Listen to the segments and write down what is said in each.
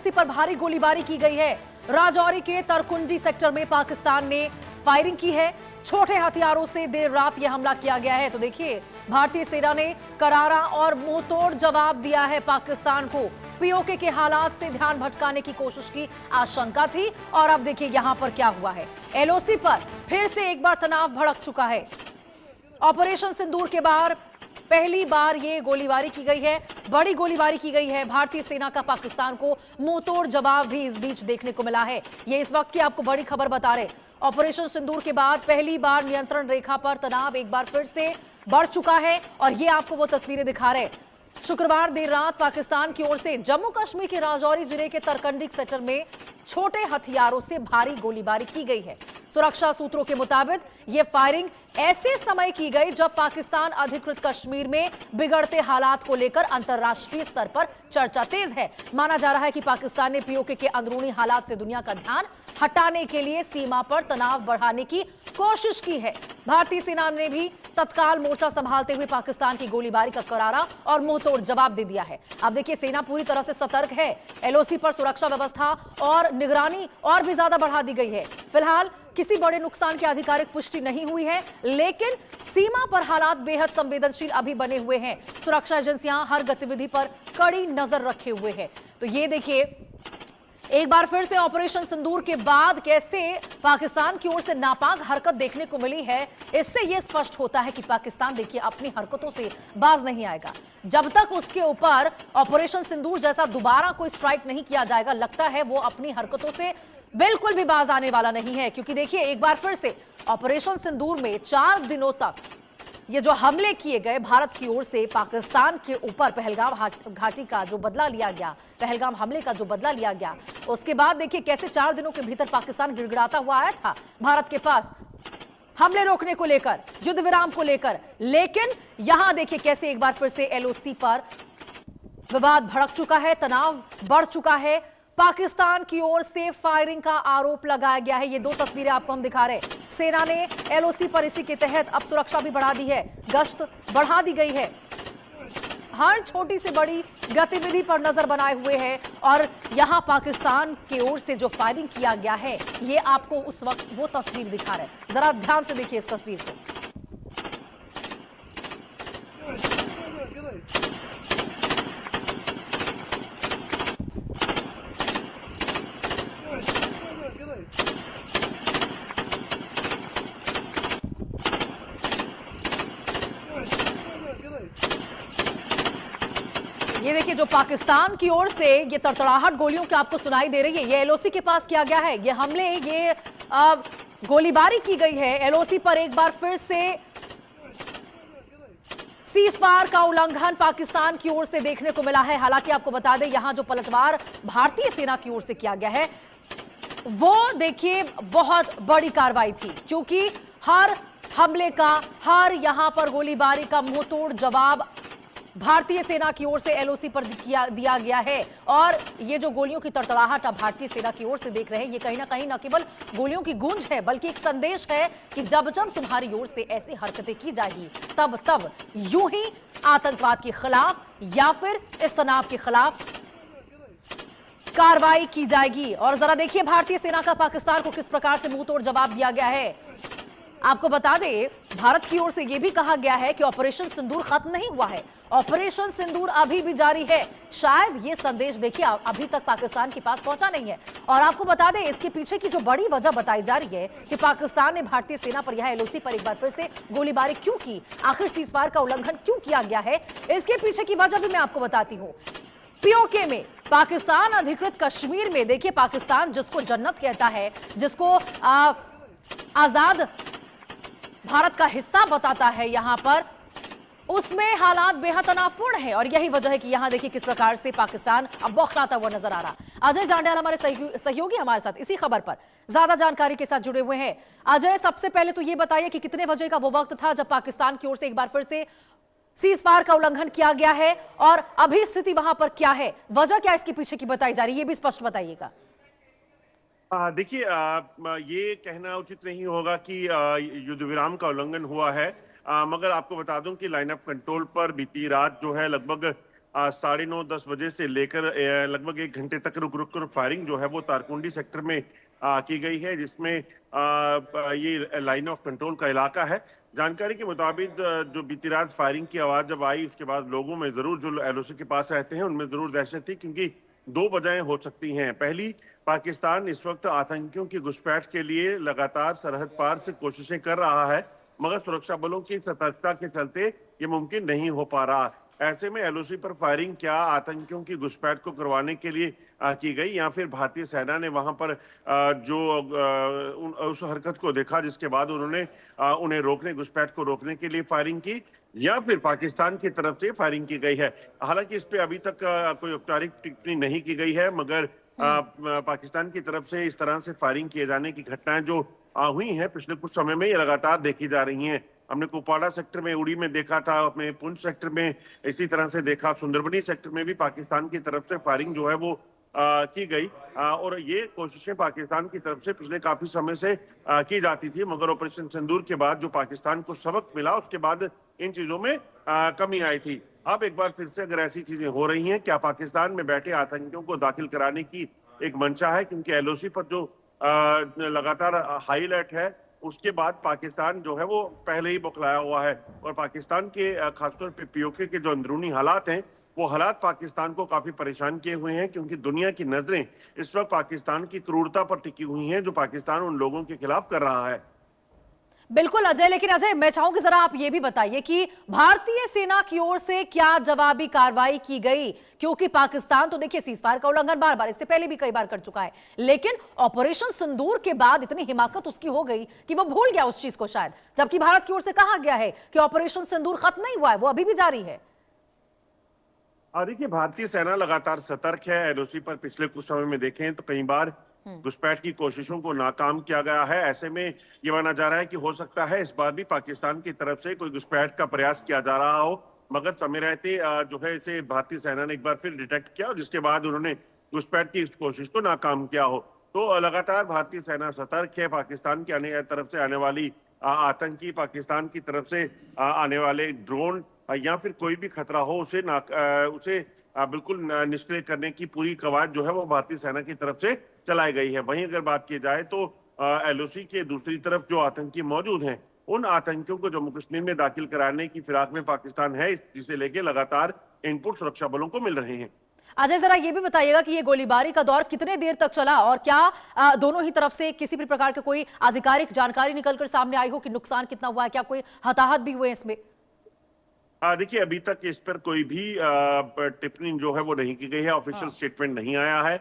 LOC पर भारी गोलीबारी की गई है। राजौरी के तरकुंडी सेक्टर में पाकिस्तान ने फायरिंग की है। छोटे हथियारों से देर रात यह हमला किया गया है। तो देखिए, भारतीय सेना ने करारा और मुंहतोड़ जवाब दिया है पाकिस्तान को। पीओके के हालात से ध्यान भटकाने की कोशिश की आशंका थी और अब देखिए यहां पर क्या हुआ है। एलओसी पर फिर से एक बार तनाव भड़क चुका है। ऑपरेशन सिंदूर के बाद पहली बार ये गोलीबारी की गई है, बड़ी गोलीबारी की गई है। भारतीय सेना का पाकिस्तान को मुंहतोड़ जवाब भी इस बीच देखने को मिला है। ये इस वक्त की आपको बड़ी खबर बता रहे। ऑपरेशन सिंदूर के बाद पहली बार नियंत्रण रेखा पर तनाव एक बार फिर से बढ़ चुका है और ये आपको वो तस्वीरें दिखा रहे। शुक्रवार देर रात पाकिस्तान की ओर से जम्मू कश्मीर के राजौरी जिले के तरकंडी सेक्टर में छोटे हथियारों से भारी गोलीबारी की गई है। सुरक्षा सूत्रों के मुताबिक यह फायरिंग ऐसे समय की गई जब पाकिस्तान अधिकृत कश्मीर में बिगड़ते हालात को लेकर अंतर्राष्ट्रीय स्तर पर चर्चा तेज है। माना जा रहा है कि पाकिस्तान ने पीओके के अंदरूनी हालात से दुनिया का ध्यान हटाने के लिए सीमा पर तनाव बढ़ाने की कोशिश की है। भारतीय सेना ने भी तत्काल मोर्चा संभालते हुए पाकिस्तान की गोलीबारी का करारा और मुंहतोड़ जवाब दे दिया है। अब देखिए, सेना पूरी तरह से सतर्क है। एलओसी पर सुरक्षा व्यवस्था और निगरानी और भी ज्यादा बढ़ा दी गई है। फिलहाल किसी बड़े नुकसान की आधिकारिक पुष्टि नहीं हुई है, लेकिन सीमा पर हालात बेहद संवेदनशील अभी बने हुए हैं। सुरक्षा एजेंसियां हर गतिविधि पर कड़ी नजर रखे हुए हैं। तो ये देखिए, एक बार फिर से ऑपरेशन सिंदूर के बाद कैसे पाकिस्तान की ओर से नापाक हरकत देखने को मिली है। इससे यह स्पष्ट होता है कि पाकिस्तान देखिए अपनी हरकतों से बाज नहीं आएगा। जब तक उसके ऊपर ऑपरेशन सिंदूर जैसा दोबारा कोई स्ट्राइक नहीं किया जाएगा, लगता है वो अपनी हरकतों से बिल्कुल भी बाज आने वाला नहीं है। क्योंकि देखिए, एक बार फिर से ऑपरेशन सिंदूर में 4 दिनों तक ये जो हमले किए गए भारत की ओर से पाकिस्तान के ऊपर, पहलगाम घाटी का जो बदला लिया गया, पहलगाम हमले का जो बदला लिया गया, उसके बाद देखिए कैसे 4 दिनों के भीतर पाकिस्तान गिड़गिड़ाता हुआ आया था भारत के पास हमले रोकने को लेकर, युद्ध विराम को लेकर। लेकिन यहां देखिए कैसे एक बार फिर से एलओसी पर विवाद भड़क चुका है, तनाव बढ़ चुका है। पाकिस्तान की ओर से फायरिंग का आरोप लगाया गया है। ये 2 तस्वीरें आपको हम दिखा रहे हैं। सेना ने एलओसी पर इसी के तहत अब सुरक्षा भी बढ़ा दी है, गश्त बढ़ा दी गई है। हर छोटी से बड़ी गतिविधि पर नजर बनाए हुए हैं और यहां पाकिस्तान की ओर से जो फायरिंग किया गया है, ये आपको उस वक्त वो तस्वीर दिखा रहे हैं। जरा ध्यान से देखिए इस तस्वीर को। ये देखिए, जो पाकिस्तान की ओर से ये तड़तड़ाहट गोलियों की आपको सुनाई दे रही है, ये एलओसी के पास किया गया है। ये हमले, ये गोलीबारी की गई है एलओसी पर। एक बार फिर से सीज़फायर का उल्लंघन पाकिस्तान की ओर से देखने को मिला है। हालांकि आपको बता दें, यहां जो पलटवार भारतीय सेना की ओर से किया गया है, वो देखिए बहुत बड़ी कार्रवाई थी, क्योंकि हर हमले का, हर यहां पर गोलीबारी का मुंहतोड़ जवाब भारतीय सेना की ओर से एलओसी पर दिया गया है। और ये जो गोलियों की तड़तड़ाहट आप भारतीय सेना की ओर से देख रहे हैं, ये कहीं ना कहीं न केवल गोलियों की गूंज है, बल्कि एक संदेश है कि जब जब तुम्हारी ओर से ऐसी हरकतें की जाएगी, तब तब यूं ही आतंकवाद के खिलाफ या फिर इस तनाव के खिलाफ कार्रवाई की जाएगी। और जरा देखिए भारतीय सेना का पाकिस्तान को किस प्रकार से मुंहतोड़ जवाब दिया गया है। आपको बता दें, भारत की ओर से यह भी कहा गया है कि ऑपरेशन सिंदूर खत्म नहीं हुआ है, ऑपरेशन सिंदूर अभी भी जारी है। शायद ये संदेश देखिए अभी तक पाकिस्तान के पास पहुंचा नहीं है। और आपको बता दें, इसके पीछे की जो बड़ी वजह बताई जा रही है कि पाकिस्तान ने भारतीय सेना पर, यह एलओसी पर एक बार फिर से गोलीबारी क्यों की, आखिर सीज़फायर का उल्लंघन क्यों किया गया है, इसके पीछे की वजह भी मैं आपको बताती हूं। पीओके में, पाकिस्तान अधिकृत कश्मीर में, देखिए पाकिस्तान जिसको जन्नत कहता है, जिसको आजाद भारत का हिस्सा बताता है, यहां पर उसमें हालात बेहद तनावपूर्ण है। और यही वजह है कि यहां देखिए किस प्रकार से पाकिस्तान अब बौखलाता हुआ नजर आ रहा। अजय जांड्याल हमारे सहयोगी हमारे साथ इसी खबर पर ज्यादा जानकारी के साथ जुड़े हुए हैं। अजय, सबसे पहले तो ये बताइए कि कितने बजे का वो वक्त था जब पाकिस्तान की ओर से एक बार फिर से सीज़फायर का उल्लंघन किया गया है, और अभी स्थिति वहां पर क्या है, वजह क्या इसके पीछे की बताई जा रही है, ये भी स्पष्ट बताइएगा। देखिए, ये कहना उचित नहीं होगा कि युद्ध विराम का उल्लंघन हुआ है, मगर आपको बता दूं कि लाइन ऑफ कंट्रोल पर बीती रात जो है लगभग 9:30-10 बजे से लेकर लगभग 1 घंटे तक रुक रुक कर फायरिंग जो है वो तारकुंडी सेक्टर में की गई है, जिसमें ये लाइन ऑफ कंट्रोल का इलाका है। जानकारी के मुताबिक जो बीती रात फायरिंग की आवाज जब आई, उसके बाद लोगों में जरूर, जो एलओसी के पास रहते हैं उनमें जरूर दहशत थी, क्योंकि दो वजहें हो सकती हैं। पहली, पाकिस्तान इस वक्त आतंकियों की घुसपैठ के लिए लगातार सरहद पार से कोशिशें कर रहा है, मगर सुरक्षा बलों की सतर्कता के चलते ये मुमकिन नहीं हो पा रहा। ऐसे में एलओसी पर फायरिंग क्या आतंकियों की घुसपैठ को करवाने के लिए की गई, या फिर भारतीय सेना ने वहां पर उस हरकत को देखा जिसके बाद उन्होंने उन्हें रोकने, घुसपैठ को रोकने के लिए फायरिंग की, या फिर पाकिस्तान की तरफ से फायरिंग की गई है। हालांकि इस पे अभी तक कोई औपचारिक टिप्पणी नहीं की गई है, मगर पाकिस्तान की तरफ से इस तरह से फायरिंग किए जाने की घटनाएं जो हुई हैं पिछले कुछ समय में, ये लगातार देखी जा रही हैं। हमने कुपवाड़ा सेक्टर में, उड़ी में देखा था, अपने पुंछ सेक्टर में इसी तरह से देखा, सुंदरबनी सेक्टर में भी पाकिस्तान की तरफ से फायरिंग जो है वो की गई, और ये कोशिशें पाकिस्तान की तरफ से पिछले काफी समय से की जाती थी, मगर ऑपरेशन सिंदूर के बाद जो पाकिस्तान को सबक मिला, उसके बाद इन चीजों में कमी आई थी। अब एक बार फिर से अगर ऐसी चीजें हो रही हैं, क्या पाकिस्तान में बैठे आतंकियों को दाखिल कराने की एक मंशा है, क्योंकि एलओसी पर जो लगातार हाई अलर्ट है, उसके बाद पाकिस्तान जो है वो पहले ही बौखलाया हुआ है, और पाकिस्तान के खासतौर पे पीओके के जो अंदरूनी हालात हैं, वो हालात पाकिस्तान को काफी परेशान किए हुए हैं, क्योंकि दुनिया की नजरें इस वक्त पाकिस्तान की क्रूरता पर टिकी हुई हैं, जो पाकिस्तान उन लोगों के खिलाफ कर रहा है। बिल्कुल अजय, लेकिन अजय मैं चाहूंगी जरा आप ये भी बताइए कि भारतीय सेना की ओर से क्या जवाबी कार्रवाई की गई, क्योंकि पाकिस्तान तो देखिए सीजफायर का उल्लंघन बार बार, इससे पहले भी कई बार कर चुका है, लेकिन ऑपरेशन सिंदूर के बाद इतनी हिमाकत उसकी हो गई कि वो भूल गया उस चीज को शायद, जबकि भारत की ओर से कहा गया है कि ऑपरेशन सिंदूर खत्म नहीं हुआ है, वो अभी भी जारी है। देखिए, भारतीय सेना लगातार सतर्क है। एलओसी पर पिछले कुछ समय में देखें तो कई बार घुसपैठ की कोशिशों को नाकाम किया गया है। ऐसे में ये माना जा रहा है कि हो सकता है इस बार भी पाकिस्तान की तरफ से कोई घुसपैठ का प्रयास किया जा रहा हो, मगर समय रहते जो है इसे भारतीय सेना ने एक बार फिर डिटेक्ट किया, और जिसके बाद उन्होंने घुसपैठ की इस कोशिश को नाकाम किया हो। तो लगातार भारतीय सेना सतर्क है। पाकिस्तान की तरफ से आने वाली आतंकी, पाकिस्तान की तरफ से आने वाले ड्रोन या फिर कोई भी खतरा हो, उसे बिल्कुल निष्क्रिय करने की पूरी कवायद जो है वो भारतीय सेना की तरफ से चलाई गई है। वहीं अगर बात की जाए तो एलओसी के दूसरी तरफ जो आतंकी मौजूद हैं, उन आतंकियों को जम्मू कश्मीर में दाखिल कराने की फिराक में पाकिस्तान है, जिसे लेके लगातार इनपुट सुरक्षा बलों को मिल रहे हैं। अजय जरा ये भी बताइएगा कि ये गोलीबारी का दौर कितने देर तक चला, और क्या दोनों ही तरफ से किसी भी प्रकार की कोई आधिकारिक जानकारी निकलकर सामने आई हो कि नुकसान कितना हुआ है, क्या कोई हताहत भी हुए इसमें? देखिए, अभी तक इस पर कोई भी टिप्पणी जो है वो नहीं की गई है, ऑफिशियल स्टेटमेंट नहीं आया है,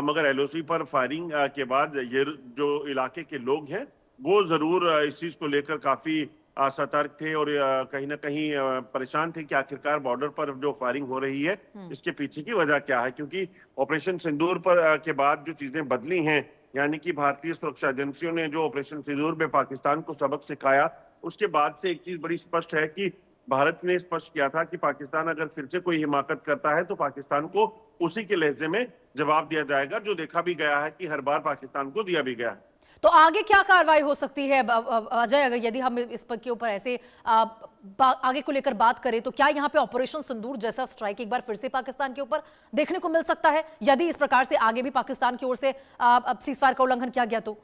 मगर एलओसी पर फायरिंग के बाद ये जो इलाके के लोग हैं वो जरूर इस चीज को लेकर काफी सतर्क थे, और कहीं ना कहीं परेशान थे कि आखिरकार बॉर्डर पर जो फायरिंग हो रही है इसके पीछे की वजह क्या है। क्योंकि ऑपरेशन सिंदूर पर के बाद जो चीजें बदली हैं, यानी कि भारतीय सुरक्षा एजेंसियों ने जो ऑपरेशन सिंदूर में पाकिस्तान को सबक सिखाया, उसके बाद से एक चीज बड़ी स्पष्ट है कि भारत ने स्पष्ट किया था कि पाकिस्तान अगर फिर से कोई हिमाकत करता है तो पाकिस्तान को उसी के लहजे में जवाब दिया जाएगा, जो देखा भी गया है कि हर बार पाकिस्तान को दिया भी गया है। तो आगे क्या कार्रवाई हो सकती है अजय, अगर यदि हम इस पर के ऊपर ऐसे आगे को लेकर बात करें, तो क्या यहाँ पे ऑपरेशन सिंदूर जैसा स्ट्राइक एक बार फिर से पाकिस्तान के ऊपर देखने को मिल सकता है, यदि इस प्रकार से आगे भी पाकिस्तान की ओर से सीजफायर का उल्लंघन किया गया तो?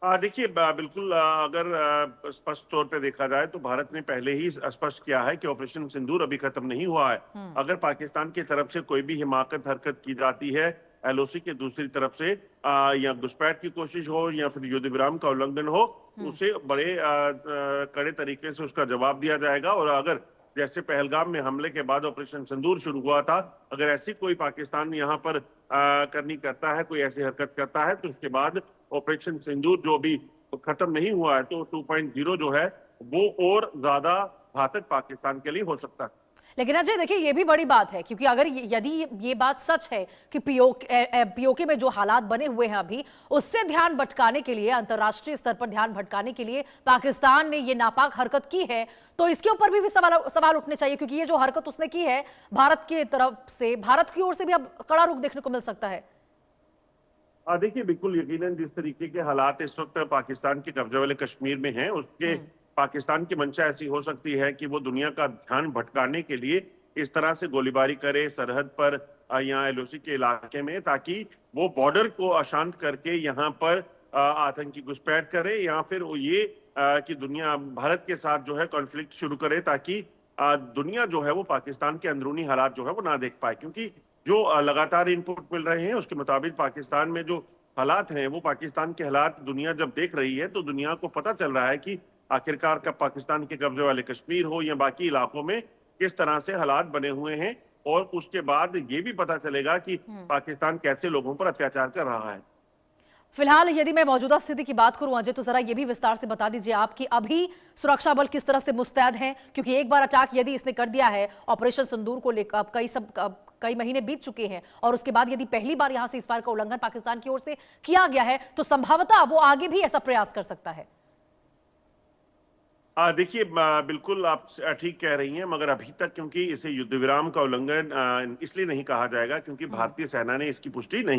देखिए, बिल्कुल अगर स्पष्ट तौर पे देखा जाए तो भारत ने पहले ही स्पष्ट किया है कि ऑपरेशन सिंदूर अभी खत्म नहीं हुआ है। अगर पाकिस्तान की तरफ से कोई भी हिमाकत हरकत की जाती है एलओसी के दूसरी तरफ से, या घुसपैठ की कोशिश हो या फिर युद्ध विराम का उल्लंघन हो, उसे बड़े कड़े तरीके से उसका जवाब दिया जाएगा। और अगर जैसे पहलगाम में हमले के बाद ऑपरेशन सिंदूर शुरू हुआ था, अगर ऐसी कोई पाकिस्तान यहाँ पर करनी करता है, कोई ऐसी हरकत करता है, तो उसके बाद ऑपरेशन सिंदूर जो भी खत्म नहीं हुआ है, तो 2.0 जो है वो और ज्यादा घातक पाकिस्तान के लिए हो सकता है। लेकिन अजय देखिए, ये भी बड़ी बात है, क्योंकि अगर यदि ये बात सच है कि पीओके में जो हालात बने हुए हैं अभी, उससे ध्यान भटकाने के लिए, अंतर्राष्ट्रीय स्तर पर ध्यान भटकाने के लिए पाकिस्तान ने ये नापाक हरकत की है, तो इसके ऊपर भी सवाल उठने चाहिए, क्योंकि ये जो हरकत उसने की है भारत की तरफ से, भारत की ओर से भी अब कड़ा रुख देखने को मिल सकता है। देखिए, बिल्कुल यकीनन जिस तरीके के हालात इस वक्त पाकिस्तान के कब्जे वाले कश्मीर में हैं, उसके पाकिस्तान की मंशा ऐसी हो सकती है कि वो दुनिया का ध्यान भटकाने के लिए इस तरह से गोलीबारी करे सरहद पर या एलओसी के इलाके में, ताकि वो बॉर्डर को अशांत करके यहाँ पर आतंकी घुसपैठ करे, या फिर वो ये कि दुनिया भारत के साथ जो है कॉन्फ्लिक्ट शुरू करे, ताकि दुनिया जो है वो पाकिस्तान के अंदरूनी हालात जो है वो ना देख पाए। क्योंकि जो लगातार इनपुट मिल रहे हैं उसके मुताबिक पाकिस्तान में जो हालात हैं, वो पाकिस्तान के हालात दुनिया जब देख रही है तो दुनिया को पता चल रहा है कि आखिरकार का पाकिस्तान के कब्जे वाले कश्मीर हो या बाकी इलाकों में किस तरह से हालात बने हुए हैं, और उसके बाद ये भी पता चलेगा कि पाकिस्तान कैसे लोगों पर अत्याचार कर रहा है। फिलहाल यदि मैं मौजूदा स्थिति की बात करूं अजय, तो जरा ये भी विस्तार से बता दीजिए आप कि अभी सुरक्षा बल किस तरह से मुस्तैद हैं, क्योंकि एक बार अटैक यदि इसने कर दिया है ऑपरेशन सिंदूर को लेकर, अब कई महीने बीत चुके हैं, और उसके बाद यदि पहली बार यहां से इस बार का उल्लंघन पाकिस्तान की ओर से किया गया है, तो संभवतः वो आगे भी ऐसा प्रयास कर सकता है। देखिए, बिल्कुल आप ठीक कह रही हैं, मगर अभी तक क्योंकि इसे युद्ध विराम का उल्लंघन इसलिए नहीं कहा जाएगा क्योंकि भारतीय सेना ने इसकी पुष्टि नहीं